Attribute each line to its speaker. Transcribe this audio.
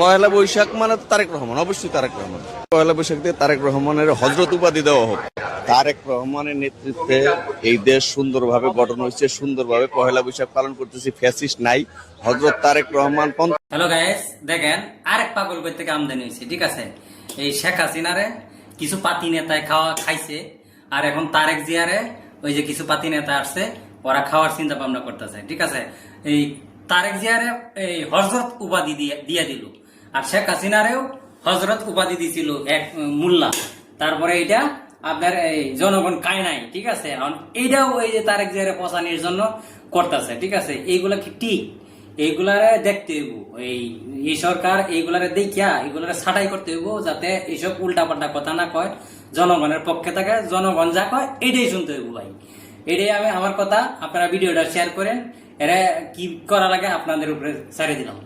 Speaker 1: পয়লা বৈশাখ মানে তো তারেক রহমান, অবশ্যই তারেক রহমান। পয়লা বৈশাখ থেকে তারেক রহমানের হজরত উপাধি দেওয়া হোক। তারেক রহমানের নেতৃত্বে এই দেশ সুন্দরভাবে গঠন হয়েছে, সুন্দরভাবে পয়লা বৈশাখ পালন করতেছি, ফ্যাসিস্ট নাই। হজরত তারেক রহমান।
Speaker 2: হ্যালো গাইস, দেখেন আরেক পাগল কই থেকে আমদানি হয়েছে, ঠিক আছে। এই শেখ হাসিনারে কিছু পাতি নেতায় খাইছে, আর এখন তারেক জিয়ারে ওই যে কিছু পাতি নেতা আসছে, ওরা খাওয়ার চিন্তা ভাবনা করতেছে, ঠিক আছে। এই তারেক জিয়ারে এই হজরত উপাধি দিয়ে দিল, আর শেখ হাসিনারেও হজরত উপাধি দিছিল এক মোল্লা। তারপরে এটা আপনার এই জনগণ কায় নাই, ঠিক আছে। এখন এইটাও ওই যে তারেক জিয়ারে পচানির জন্য করতেছে, ঠিক আছে। এইগুলা কি ঠিক? এইগুলারে দেখতে হইব, এই সরকার এইগুলারে দেখিয়া এইগুলারে ছাঁটাই করতে হইব, যাতে এইসব উল্টা পাল্টা কথা না কয়, জনগণের পক্ষে থাকে। জনগণ যা কয় এটাই শুনতে হইব ভাই। এটাই আমার কথা। আপনারা ভিডিওটা শেয়ার করেন, এরা কি করা লাগে আপনাদের উপরে ছেড়ে দিলাম।